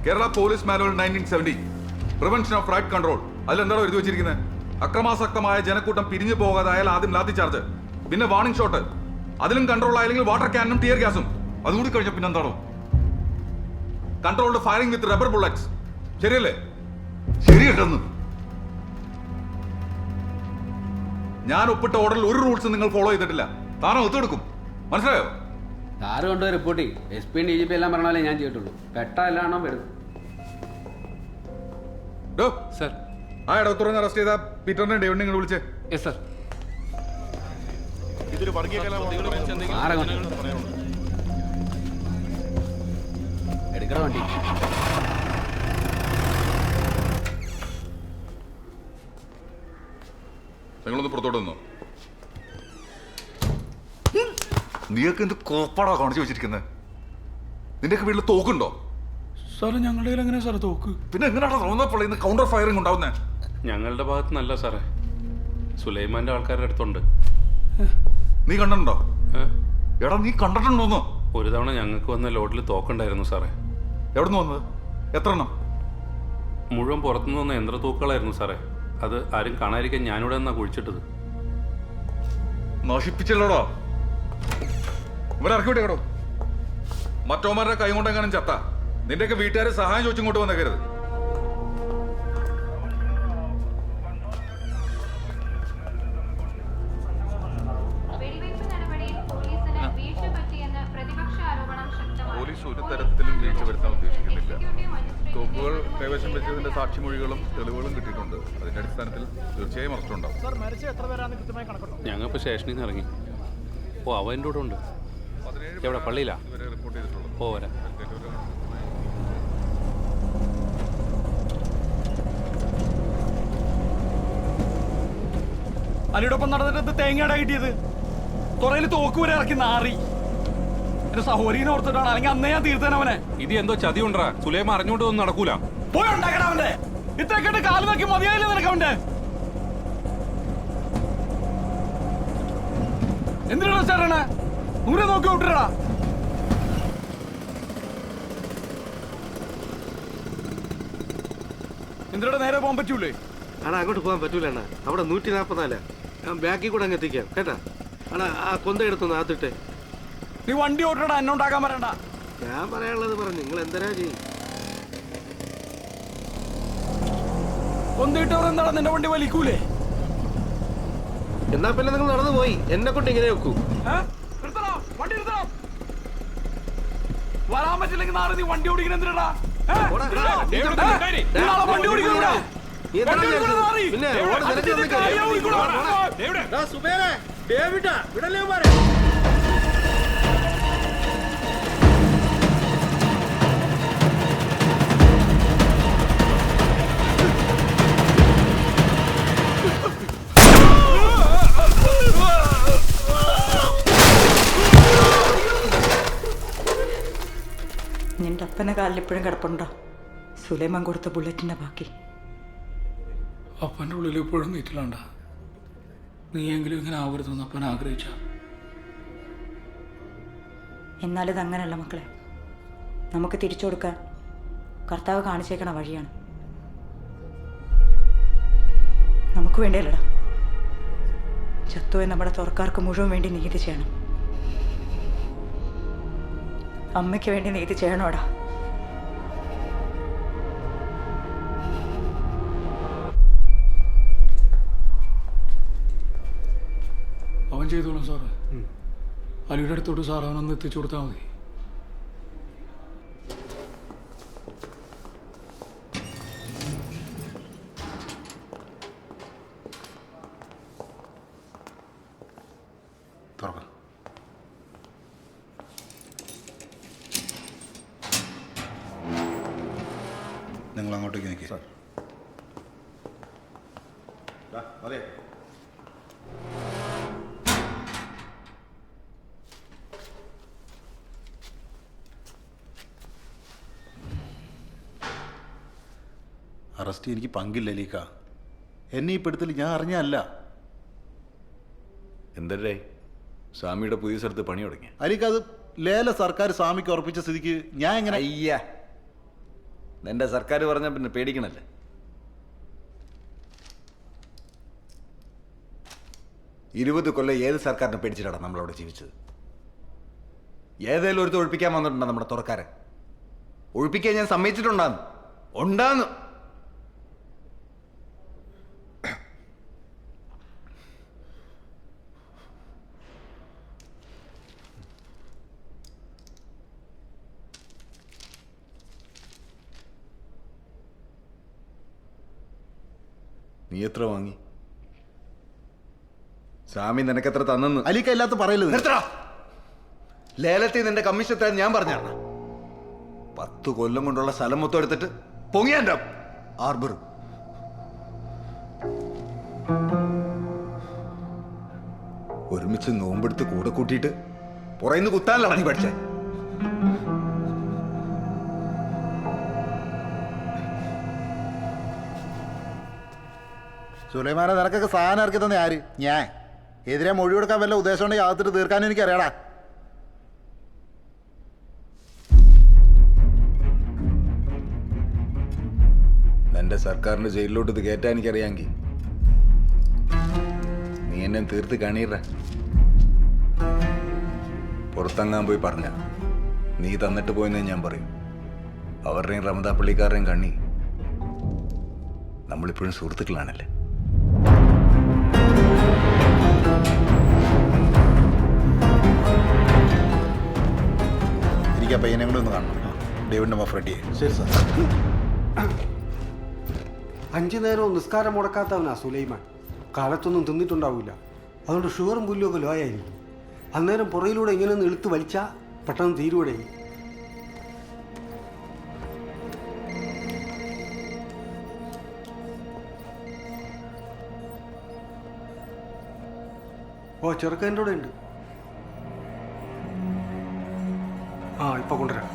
Kerala police manual 1970 prevention of riot control. അതിലെന്താണോ എഴുതി വെച്ചിരിക്കുന്നത്? അക്രമാസക്തമായ ജനക്കൂട്ടം പിരിഞ്ഞു പോകാതായാൽ ആദ്യം ലാത്തി ചാർജ്, പിന്നെ വാർണിംഗ് ഷോട്ട്, അതിലും കൺട്രോൾ ആയില്ലെങ്കിൽ വാട്ടർ ക്യാനും ടിയർ ഗ്യാസും. അതുകൂടി കഴിഞ്ഞ പിന്നെ എന്താണോ controlled firing with rubber bullets. ശരിയല്ലേ? ശരിയല്ലെന്ന് ഞാൻ ഒപ്പിട്ട ഓർഡറിൽ ഒരു റൂൾസ് നിങ്ങൾ ഫോളോ ചെയ്തിട്ടില്ല. താനോ ഒത്തെടുക്കും. മനസ്സിലായോ? സാറ് കൊണ്ടുപോയി റിപ്പോർട്ട് ചെയ്യും. SP DGP എല്ലാം പറഞ്ഞാലേ ഞാൻ ചെയ്തിട്ടുള്ളൂ. പെട്ടാണോ വരും. സർ, ആ ഇടത്തുറന്ന് അറസ്റ്റ് ചെയ്ത പീറ്ററിനെ ഡേവിഡ് നിങ്ങൾ വിളിച്ചേ. Yes sir. എടുക്കണ വണ്ടി. നിങ്ങളൊന്ന് പുറത്തോട്ട് നിന്നോ. നീയൊക്കെ എന്ത് കോപ്പാടാ കാണിച്ചു വെച്ചിരിക്കുന്നത്? നിന്റെയൊക്കെ വീട്ടിൽ തോക്കുണ്ടോ? സാറേ ഞങ്ങളുടെ കയ്യിൽ എങ്ങനെയാ സാറേ തോക്ക്? പിന്നെ എങ്ങനെയാണ് തോന്നപ്പോൾ ഇന്ന് കൗണ്ടർ ഫയറിംഗ് ഉണ്ടാവുന്നത്? ഞങ്ങളുടെ ഭാഗത്ത് നല്ല സാറേ, സുലൈമാന്റെ ആൾക്കാരുടെ അടുത്തുണ്ട്. നീ കണ്ടിട്ടുണ്ടോ? എടാ നീ കണ്ടിട്ടുണ്ടോന്ന്? ഒരു തവണ ഞങ്ങൾക്ക് വന്ന ലോഡിൽ തോക്കുണ്ടായിരുന്നു സാറേ. എവിടെ നിന്ന് വന്നത്? എത്ര എണ്ണം? മുഴുവൻ പുറത്തുനിന്ന് വന്ന യന്ത്രത്തൂക്കുകളായിരുന്നു സാറേ. അത് ആരും കാണാതിരിക്കാൻ ഞാനിവിടെ നിന്നാ കുഴിച്ചിട്ടത്. നശിപ്പിച്ചല്ലോടോ. ഇവരെ ഇറക്കി വിട്ടേക്കടോ. മറ്റോമാരുടെ കൈ കൊണ്ടെങ്ങാനും ചത്ത നിന്റെയൊക്കെ വീട്ടുകാരെ സഹായം ചോദിച്ചിങ്ങോട്ട് വന്നേക്കരുത്. പോലീസ് ഒരു തരത്തിലും വീഴ്ച വരുത്താൻ ഉദ്ദേശിക്കുന്നില്ല. തോക്കുകൾ കൈവശം വെച്ചതിന്റെ സാക്ഷിമൊഴികളും തെളിവുകളും കിട്ടിയിട്ടുണ്ട്. അതിന്റെ അടിസ്ഥാനത്തിൽ തീർച്ചയായും അറസ്റ്റ് ഉണ്ടാവും. ഞങ്ങളിപ്പോൾ സ്റ്റേഷനിൽ നിന്ന് ഇറങ്ങി. ഓ അവൻ്റെ കൂടെ ഉണ്ട്. എവിടെ? പള്ളിയിലാ? റിപ്പോർട്ട് ചെയ്തിട്ടുള്ളത്. ഓ വരാം. അലിയോടൊപ്പം നടന്നിട്ട് തേങ്ങയുടെ കിട്ടിയത്. തുറയിൽ തോക്ക് വരെ ഇറക്കി നാറി. എന്റെ സഹോദരീനെ ഓർത്തിട്ടാണ്, അല്ലെങ്കിൽ അന്നേ ഞാൻ തീർത്തേനവനെ. ഇത് എന്തോ ചതി ഉണ്ടാ. സുലൈമ അറിഞ്ഞുകൊണ്ട് ഒന്നും നടക്കൂല. പോയി ഉണ്ടാക്കണ അവന്റെ. ഇത്രയൊക്കെ കാല് നോക്കി മതിയായില്ലേ നിനക്ക് അവന്റെ? എന്തിനാ ചേട്ടനെ ദൂരെ നോക്കി വിട്ടിടാ. എന്തിനാ നേരെ പോകാൻ പറ്റൂലേ? അണ്ണാ അങ്ങോട്ട് പോകാൻ പറ്റൂല അണ്ണാ. അവിടെ 144. ഞാൻ ബാക്കിൽ കൂടെ അങ്ങ് എത്തിക്കാം കേട്ടാ. അണ്ണാ ആ കൊന്ത എടുത്തൊന്ന് ആത്തിട്ടെ. നീ വണ്ടി ഓട്ടടാ, എന്നെ ഉണ്ടാക്കാൻ പറയണ്ട. ഞാൻ പറയാനുള്ളത് പറഞ്ഞു. നിങ്ങൾ എന്തരാ ചെയ്യും? കൊന്തിട്ടവർ എന്താണ് നിന്റെ വണ്ടി വലിക്കൂലേ? എന്നാ പിന്നെ നിങ്ങൾ നടന്നു പോയി എന്നെ കൊണ്ട് ഇങ്ങനെ വെക്കൂ. വണ്ടി നിർത്തണം. വരാൻ പറ്റില്ലെങ്കിൽ നാളെ നീ വണ്ടി ഓടിക്കുന്ന എന്തിനാ? വണ്ടി ഓടിക്കൂടാ. പിന്നെ നിന്റെ അപ്പനെ കാലിൽ ഇപ്പോഴും കിടപ്പുണ്ടോ സുലൈമാൻ കൊടുത്ത ബുള്ളറ്റിന്റെ ബാക്കി? അപ്പൻ്റെ ഉള്ളിൽ ഇപ്പോഴും വീട്ടിലുണ്ട. നീയെങ്കിലും ഇങ്ങനെ ആവരുതെന്ന് അപ്പൻ ആഗ്രഹിച്ച. എന്നാലിത് അങ്ങനെയല്ല മക്കളെ. നമുക്ക് തിരിച്ചു കൊടുക്കാൻ കർത്താവ് കാണിച്ചേക്കണ വഴിയാണ്. നമുക്ക് വേണ്ടിയല്ലടാ, ചത്തുപോയ നമ്മുടെ തുറക്കാർക്ക് മുഴുവൻ വേണ്ടി നീതി ചെയ്യണം. അമ്മയ്ക്ക് വേണ്ടി നീതി ചെയ്യണോടാ. അവൻ ചെയ്തോളും സാറ്. അലിയുടെ അടുത്തോട്ട് സാർ അവനൊന്ന് എത്തിച്ചു കൊടുത്താൽ മതി. നിങ്ങൾ അങ്ങോട്ടേക്ക് നിൽക്കുക. അതെ, അറസ്റ്റ് എനിക്ക് പങ്കില്ല ലീക്ക. എന്നെ ഈ പെടുത്തൽ ഞാൻ അറിഞ്ഞല്ല. എന്തല്ലേ സ്വാമിയുടെ പുതിയ സ്ഥലത്ത് പണി തുടങ്ങി? അലിക്ക അത് ലേല സർക്കാർ സ്വാമിക്ക് ഉറപ്പിച്ച സ്ഥിതിക്ക് ഞാൻ എങ്ങനെ? അയ്യ, നിന്റെ സർക്കാർ പറഞ്ഞാൽ പിന്നെ പേടിക്കണല്ലേ? ഇരുപത് കൊല്ലം ഏത് സർക്കാരിനെ പേടിച്ചിട്ടാണ് നമ്മളവിടെ ജീവിച്ചത്? ഏതേലും ഒരുത്ത് ഒഴിപ്പിക്കാൻ വന്നിട്ടുണ്ടോ നമ്മുടെ തുറക്കാരൻ? ഒഴിപ്പിക്കാൻ ഞാൻ സമ്മതിച്ചിട്ടുണ്ടാന്ന് ഉണ്ടാന്ന്. നീ എത്ര വാങ്ങി? സ്വാമി നിനക്കെത്ര തന്നെന്ന് അലിക്ക ഇല്ലാത്ത പറയല്. നിർത്തടാ. ലേലത്തിൽ നിന്റെ കമ്മീഷൻ എത്ര ഞാൻ പറഞ്ഞാണ്. 10 കൊല്ലം കൊണ്ടുള്ള സ്ഥലം മൊത്തം എടുത്തിട്ട് പൊങ്ങിയാൻ്റെ ആർബർ. ഒരുമിച്ച് നോമ്പെടുത്ത് കൂടെ കൂട്ടിയിട്ട് പുറയുന്ന് കുത്താനല്ല നീ പഠിച്ചേ. സുലൈമാനെ നിനക്കൊക്കെ സാധനം ഇറക്കി തന്നെ ആര്? ഞാൻ. എതിരെ മൊഴി കൊടുക്കാൻ വല്ല ഉദ്ദേശം ഉണ്ടെങ്കിൽ അകത്തിട്ട് തീർക്കാനും എനിക്കറിയാടാ. എന്റെ സർക്കാരിന്റെ ജയിലിലോട്ട് ഇത് കയറ്റാൻ എനിക്കറിയാമെങ്കിൽ നീ എന്നെ തീർത്ത് കണീറ. പുറത്തങ്ങാൻ പോയി പറഞ്ഞ നീ തന്നിട്ട് പോയെന്നേ ഞാൻ പറയും. അവരുടെയും റമദാ പള്ളിക്കാരുടെയും കണ്ണി നമ്മളിപ്പോഴും സുഹൃത്തുക്കളാണല്ലേ. എനിക്ക് ആ പയ്യനെ കൂടെ ഒന്ന് കാണണം. ഡേവിഡിന്റെ മഫ്രഡിയെ. ശരി സാർ. 5 നേരവും നിസ്കാരം മുടക്കാത്തവനാ സുലൈമാൻ. കാലത്തൊന്നും തിന്നിട്ടുണ്ടാവില്ല. അതുകൊണ്ട് ഷുഗറും പുല്ലുമൊക്കെ ലോ ആയിരിക്കും. അന്നേരം പുറയിലൂടെ ഇങ്ങനെ ഒന്ന് ഇളുത്ത് വലിച്ചാൽ പെട്ടെന്ന് തീരുവടെ. ഓ ചെറുക്കൻ്റെ കൂടെ ഉണ്ട്. ആ ഇപ്പൊ കൊണ്ടുവരാം.